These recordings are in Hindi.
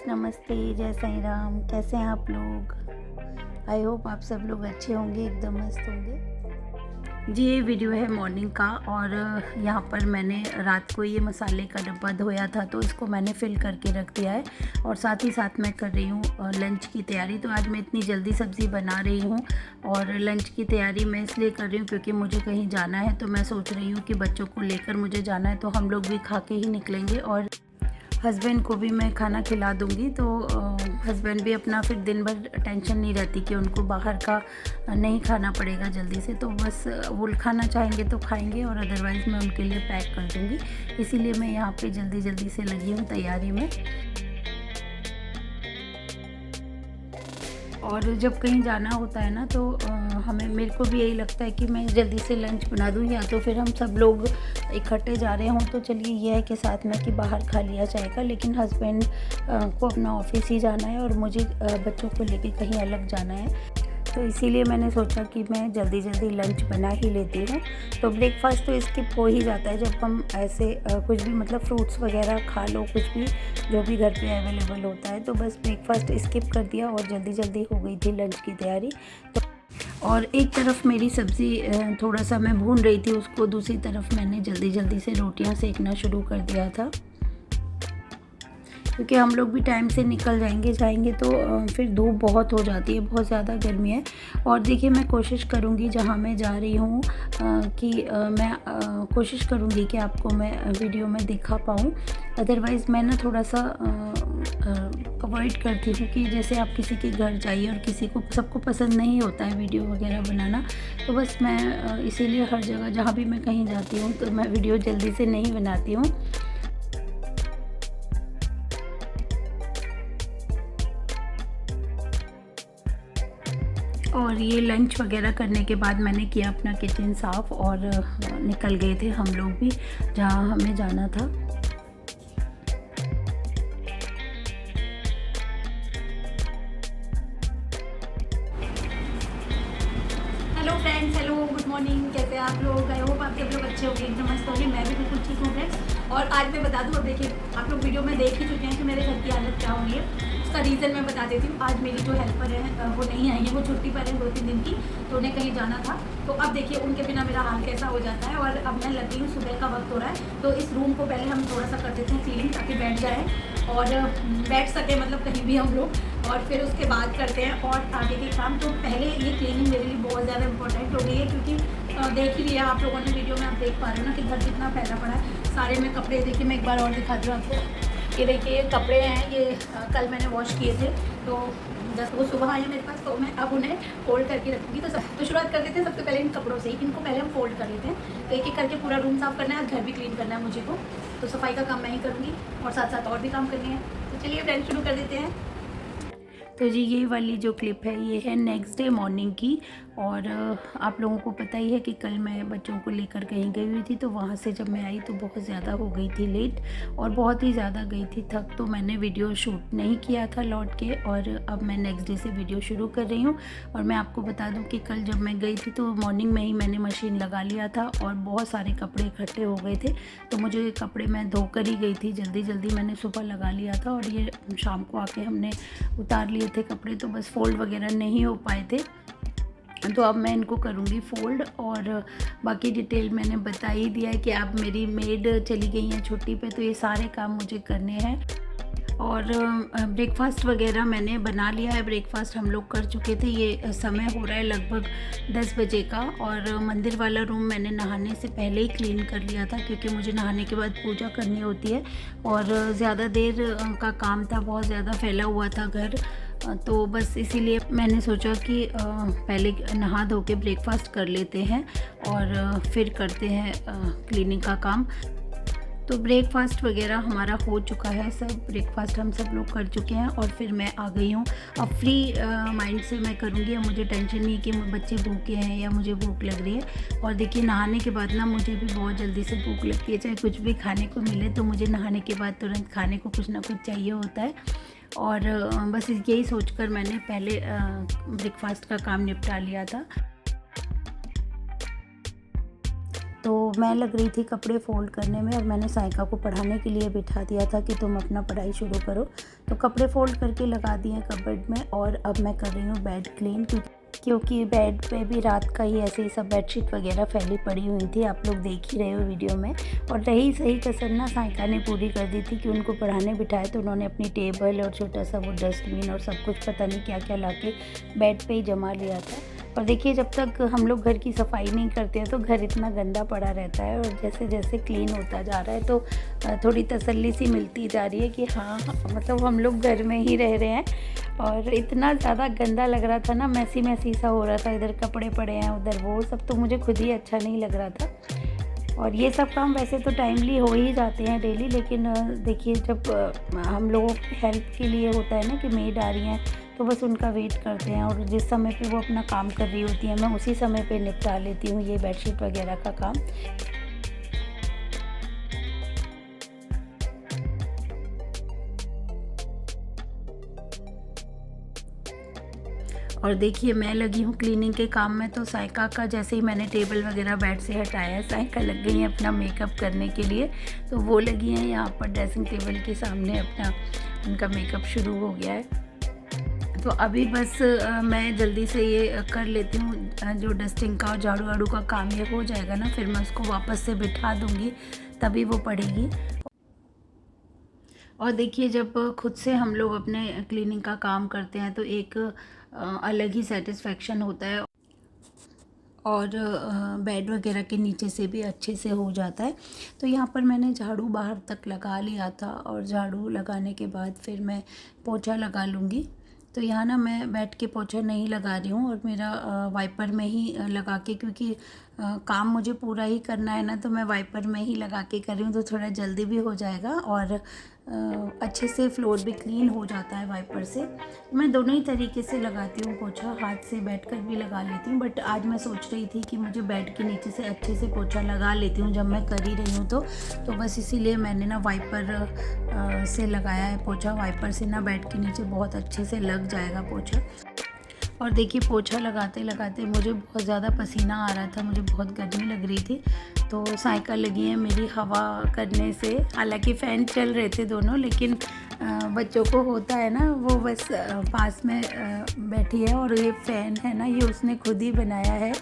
नमस्ते, जय साईं राम। कैसे हैं आप लोग? आई होप आप सब लोग अच्छे होंगे, एकदम मस्त होंगे। जी, ये वीडियो है मॉर्निंग का और यहाँ पर मैंने रात को ये मसाले का डब्बा धोया था तो इसको मैंने फिल करके रख दिया है और साथ ही साथ मैं कर रही हूँ लंच की तैयारी। तो आज मैं इतनी जल्दी सब्ज़ी बना रही हूँ और लंच की तैयारी मैं इसलिए कर रही हूँ क्योंकि मुझे कहीं जाना है। तो मैं सोच रही हूँ कि बच्चों को लेकर मुझे जाना है तो हम लोग भी खा के ही निकलेंगे और हस्बैंड को भी मैं खाना खिला दूँगी। तो हस्बैंड भी अपना फिर दिन भर टेंशन नहीं रहती कि उनको बाहर का नहीं खाना पड़ेगा जल्दी से। तो बस वो खाना चाहेंगे तो खाएंगे और अदरवाइज़ मैं उनके लिए पैक कर दूँगी। इसीलिए मैं यहाँ पे जल्दी जल्दी से लगी हूँ तैयारी में। और जब कहीं जाना होता है ना तो मेरे को भी यही लगता है कि मैं जल्दी से लंच बना दूँ या तो फिर हम सब लोग इकट्ठे जा रहे हों तो चलिए ये है कि साथ में कि बाहर खा लिया जाएगा। लेकिन हस्बैंड को अपना ऑफिस ही जाना है और मुझे बच्चों को लेके कहीं अलग जाना है। तो इसीलिए मैंने सोचा कि मैं जल्दी जल्दी लंच बना ही लेती हूँ। तो ब्रेकफास्ट तो स्किप हो ही जाता है जब हम ऐसे कुछ भी मतलब फ्रूट्स वगैरह खा लो, कुछ भी जो भी घर पे अवेलेबल होता है। तो बस ब्रेकफास्ट स्किप कर दिया और जल्दी जल्दी हो गई थी लंच की तैयारी। तो और एक तरफ मेरी सब्ज़ी थोड़ा सा मैं भून रही थी उसको, दूसरी तरफ मैंने जल्दी जल्दी से रोटियां सेकना शुरू कर दिया था क्योंकि हम लोग भी टाइम से निकल जाएंगे तो फिर धूप बहुत हो जाती है, बहुत ज़्यादा गर्मी है। और देखिए मैं कोशिश करूँगी जहाँ मैं जा रही हूँ कि मैं कोशिश करूँगी कि आपको मैं वीडियो में दिखा पाऊँ। अदरवाइज़ मैं ना थोड़ा सा अवॉइड करती हूँ कि जैसे आप किसी के घर जाइए और किसी को सबको पसंद नहीं होता है वीडियो वगैरह बनाना। तो बस मैं इसीलिए हर जगह जहाँ भी मैं कहीं जाती हूँ तो मैं वीडियो जल्दी से नहीं बनाती हूँ। और ये लंच वगैरह करने के बाद मैंने किया अपना किचन साफ़ और निकल गए थे हम लोग भी जहाँ हमें जाना था। Hello friends, hello good morning. कैसे हैं आप लोग? आई होप आप सब लोग अच्छे होंगे, एकदम मस्त होंगे। मैं भी बिल्कुल ठीक हूँ फ्रेंड्स। और आज मैं बता दूँ, अब देखिए आप लोग वीडियो में देख ही चुके हैं कि मेरे घर की हालत क्या हो रही है। उसका रीज़न मैं बता देती हूँ। आज मेरी जो हेल्पर है वो नहीं आई है, वो छुट्टी पर है 2-3 दिन की, तो उन्हें कहीं जाना था। तो अब देखिए उनके बिना मेरा हाल कैसा हो जाता है। और अब मैं लगी हूँ, सुबह का वक्त हो रहा है तो इस रूम को पहले हम थोड़ा सा कर देते हैं क्लीन ताकि बैठ जाए और बैठ सके मतलब कहीं भी हम लोग, और फिर उसके बाद करते हैं और आगे के काम। तो पहले ये क्लीनिंग मेरे लिए बहुत ज़्यादा इंपॉर्टेंट हो गई है क्योंकि देख ही लिया आप लोगों ने वीडियो में, आप देख पा रहे हो ना कि घर कितना फैला पड़ा है। सारे में कपड़े देखिए, मैं एक बार और दिखाती हूँ आपको। ये देखिए ये कपड़े हैं, ये कल मैंने वॉश किए थे तो जब वो सुबह आए मेरे पास तो मैं अब उन्हें फोल्ड करके रखूँगी। तो शुरुआत कर देते हैं सबसे पहले इन कपड़ों से ही। इनको पहले हम फोल्ड कर लेते हैं। तो एक एक करके पूरा रूम साफ़ करना है, घर भी क्लीन करना है मुझे को। तो सफाई का काम मैं ही करूँगी और साथ साथ और भी काम करने हैं। तो चलिए फ्रेंड शुरू कर देते हैं। तो जी ये वाली जो क्लिप है ये है नेक्स्ट डे मॉर्निंग की। और आप लोगों को पता ही है कि कल मैं बच्चों को लेकर कहीं गई हुई थी तो वहाँ से जब मैं आई तो बहुत ज़्यादा हो गई थी लेट और बहुत ही ज़्यादा गई थी थक। तो मैंने वीडियो शूट नहीं किया था लौट के और अब मैं नेक्स्ट डे से वीडियो शुरू कर रही हूँ। और मैं आपको बता दूँ कि कल जब मैं गई थी तो मॉर्निंग में ही मैंने मशीन लगा लिया था और बहुत सारे कपड़े इकट्ठे हो गए थे। तो मुझे कपड़े मैं धोकर ही गई थी, जल्दी जल्दी मैंने सुबह लगा लिया था और ये शाम को आके हमने उतार लिए थे कपड़े। तो बस फोल्ड वगैरह नहीं हो पाए थे तो अब मैं इनको करूँगी फोल्ड। और बाकी डिटेल मैंने बता ही दिया है कि अब मेरी मेड चली गई हैं छुट्टी पे तो ये सारे काम मुझे करने हैं। और ब्रेकफास्ट वगैरह मैंने बना लिया है, ब्रेकफास्ट हम लोग कर चुके थे। ये समय हो रहा है लगभग 10 बजे का और मंदिर वाला रूम मैंने नहाने से पहले ही क्लीन कर लिया था क्योंकि मुझे नहाने के बाद पूजा करनी होती है और ज़्यादा देर का काम था, बहुत ज़्यादा फैला हुआ था घर। तो बस इसीलिए मैंने सोचा कि पहले नहा धो के ब्रेकफास्ट कर लेते हैं और फिर करते हैं क्लीनिंग का काम। तो ब्रेकफास्ट वगैरह हमारा हो चुका है, सब ब्रेकफास्ट हम सब लोग कर चुके हैं और फिर मैं आ गई हूँ। अब फ्री माइंड से मैं करूँगी, अब मुझे टेंशन नहीं कि बच्चे भूखे हैं या मुझे भूख लग रही है। और देखिए नहाने के बाद ना मुझे भी बहुत जल्दी से भूख लगती है, चाहे कुछ भी खाने को मिले तो मुझे नहाने के बाद तुरंत खाने को कुछ ना कुछ चाहिए होता है। और बस यही सोचकर मैंने पहले ब्रेकफास्ट का काम निपटा लिया था। तो मैं लग रही थी कपड़े फ़ोल्ड करने में और मैंने साइका को पढ़ाने के लिए बिठा दिया था कि तुम अपना पढ़ाई शुरू करो। तो कपड़े फोल्ड करके लगा दिए हैं कबर्ड में और अब मैं कर रही हूँ बेड क्लीन, क्योंकि बेड पे भी रात का ही ऐसे ही सब बेडशीट वगैरह फैली पड़ी हुई थी, आप लोग देख ही रहे हो वीडियो में। और रही सही कसर ना साइका ने पूरी कर दी थी कि उनको पढ़ाने बिठाए तो उन्होंने अपनी टेबल और छोटा सा वो डस्टबिन और सब कुछ पता नहीं क्या क्या ला के बेड पे ही जमा लिया था। और देखिए जब तक हम लोग घर की सफाई नहीं करते हैं तो घर इतना गंदा पड़ा रहता है, और जैसे जैसे क्लीन होता जा रहा है तो थोड़ी तसल्ली सी मिलती जा रही है कि हाँ मतलब हम लोग घर में ही रह रहे हैं। और इतना ज़्यादा गंदा लग रहा था ना, मैसी मैसी सा हो रहा था, इधर कपड़े पड़े हैं उधर वो सब, तो मुझे खुद ही अच्छा नहीं लग रहा था। और ये सब काम वैसे तो टाइमली हो ही जाते हैं डेली, लेकिन देखिए जब हम लोगों की हेल्प के लिए होता है ना कि मेड आ रही हैं तो बस उनका वेट करते हैं, और जिस समय पे वो अपना काम कर रही होती हैं मैं उसी समय पे निपटा लेती हूँ ये बेडशीट वगैरह का काम। और देखिए मैं लगी हूँ क्लीनिंग के काम में, तो साइका का जैसे ही मैंने टेबल वगैरह बेड से हटाया, साइका लग गई हैं अपना मेकअप करने के लिए। तो वो लगी हैं यहाँ पर ड्रेसिंग टेबल के सामने, अपना उनका मेकअप शुरू हो गया है। तो अभी बस मैं जल्दी से ये कर लेती हूँ, जो डस्टिंग का और झाड़ू वाड़ू का काम ये हो जाएगा ना, फिर मैं उसको वापस से बिठा दूँगी तभी वो पड़ेगी। और देखिए जब खुद से हम लोग अपने क्लीनिंग का काम करते हैं तो एक अलग ही सेटिस्फेक्शन होता है, और बेड वगैरह के नीचे से भी अच्छे से हो जाता है। तो यहाँ पर मैंने झाड़ू बाहर तक लगा लिया था, और झाड़ू लगाने के बाद फिर मैं पोछा लगा लूँगी। तो यहाँ ना मैं बैठ के पोछा नहीं लगा रही हूँ, और मेरा वाइपर में ही लगा के, क्योंकि काम मुझे पूरा ही करना है ना, तो मैं वाइपर में ही लगा के कर रही हूँ, तो थोड़ा जल्दी भी हो जाएगा और अच्छे से फ्लोर भी क्लीन हो जाता है वाइपर से। मैं दोनों ही तरीके से लगाती हूँ पोछा, हाथ से बैठकर भी लगा लेती हूँ, बट आज मैं सोच रही थी कि मुझे बेड के नीचे से अच्छे से पोछा लगा लेती हूँ जब मैं कर ही रही हूँ तो बस इसीलिए मैंने ना वाइपर से लगाया है पोछा। वाइपर से ना बेड के नीचे बहुत अच्छे से लग जाएगा पोछा। और देखिए पोछा लगाते लगाते मुझे बहुत ज़्यादा पसीना आ रहा था, मुझे बहुत गर्मी लग रही थी, तो साइका लगी है मेरी हवा करने से। हालांकि फ़ैन चल रहे थे दोनों, लेकिन बच्चों को होता है ना, वो बस पास में बैठी है, और ये फ़ैन है ना ये उसने खुद ही बनाया है,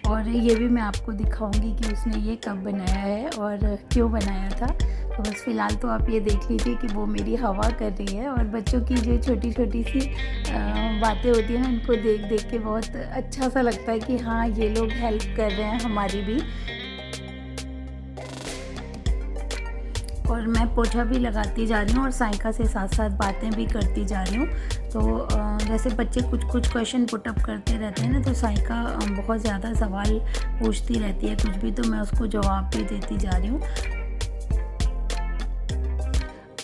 और ये भी मैं आपको दिखाऊंगी कि उसने ये कब बनाया है और क्यों बनाया था। तो बस फ़िलहाल तो आप ये देख लीजिए कि वो मेरी हवा कर रही है, और बच्चों की जो छोटी छोटी सी बातें होती हैं ना, उनको देख देख के बहुत अच्छा सा लगता है कि हाँ ये लोग हेल्प कर रहे हैं हमारी भी। और मैं पोछा भी लगाती जा रही हूँ और साइका से साथ साथ बातें भी करती जा रही हूँ। तो जैसे बच्चे कुछ कुछ क्वेश्चन पुटअप करते रहते हैं ना, तो साइका बहुत ज़्यादा सवाल पूछती रहती है कुछ भी, तो मैं उसको जवाब भी देती जा रही हूँ।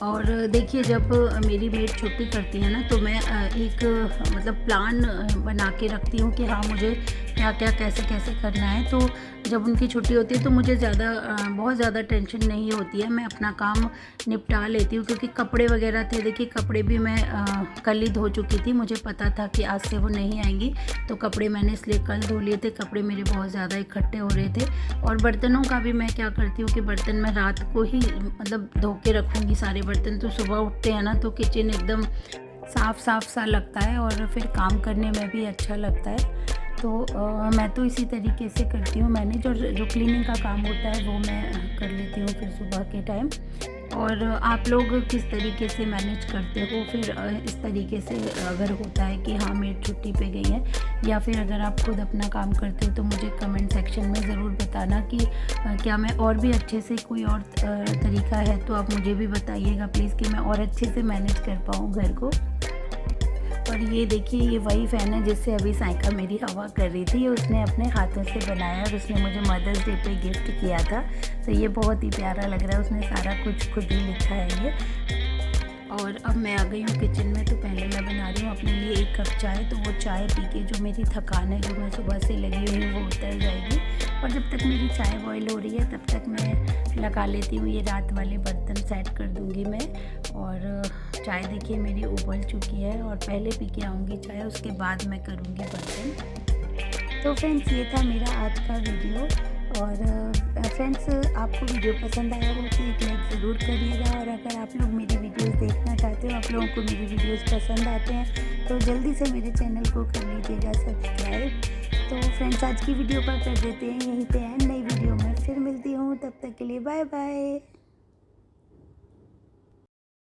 और देखिए जब मेरी मेड छुट्टी करती है ना, तो मैं एक मतलब प्लान बना के रखती हूँ कि हाँ मुझे क्या क्या कैसे कैसे करना है। तो जब उनकी छुट्टी होती है तो मुझे बहुत ज़्यादा टेंशन नहीं होती है, मैं अपना काम निपटा लेती हूँ, क्योंकि कपड़े वगैरह थे, देखिए कपड़े भी मैं कल ही धो चुकी थी, मुझे पता था कि आज से वो नहीं आएंगी, तो कपड़े मैंने इसलिए कल धो लिए थे। कपड़े मेरे बहुत ज़्यादा इकट्ठे हो रहे थे। और बर्तनों का भी मैं क्या करती हूँ कि बर्तन मैं रात को ही मतलब धो के रखूँगी सारे बर्तन, तो सुबह उठते हैं ना तो किचन एकदम साफ़ साफ़ सा लगता है, और फिर काम करने में भी अच्छा लगता है। तो मैं तो इसी तरीके से करती हूँ मैनेज, और जो क्लीनिंग का काम होता है वो मैं कर लेती हूँ फिर सुबह के टाइम। और आप लोग किस तरीके से मैनेज करते हो फिर इस तरीके से, अगर होता है कि हाँ मेरी छुट्टी पे गई है, या फिर अगर आप खुद अपना काम करते हो, तो मुझे कमेंट सेक्शन में ज़रूर बताना कि क्या मैं और भी अच्छे से कोई और तरीका है तो आप मुझे भी बताइएगा प्लीज़, कि मैं और अच्छे से मैनेज कर पाऊँ घर को। और ये देखिए ये वही फ़ैन है जिससे अभी साइका मेरी हवा कर रही थी, उसने अपने हाथों से बनाया और उसने मुझे मदर्स डे पे गिफ्ट किया था, तो ये बहुत ही प्यारा लग रहा है, उसने सारा कुछ खुद ही लिखा है ये। और अब मैं आ गई हूँ किचन में, तो पहले मैं बना रही हूँ अपने लिए 1 कप चाय, तो वो चाय पी के जो मेरी थकान है, जो मैं सुबह से लगी हुई हूँ, वो उतर जाएगी। और जब तक मेरी चाय बॉईल हो रही है तब तक मैं लगा लेती हूँ ये रात वाले बर्तन, सेट कर दूँगी मैं। और चाय देखिए मेरी उबल चुकी है, और पहले पी के आऊँगी चाय, उसके बाद मैं करूँगी बर्तन। तो फ्रेंड्स ये था मेरा आज का वीडियो, और फ्रेंड्स आपको वीडियो पसंद आया हो तो एक लाइक ज़रूर करिएगा, और अगर आप लोग मेरी वीडियोस देखना चाहते करती हूँ आप लोगों को मेरी वीडियोस पसंद आते हैं तो जल्दी से मेरे चैनल को कर लीजिएगा सब्सक्राइब। तो फ्रेंड्स आज की वीडियो पर कर देते हैं यहीं पे एंड, नई वीडियो में फिर मिलती हूँ, तब तक के लिए बाय बाय।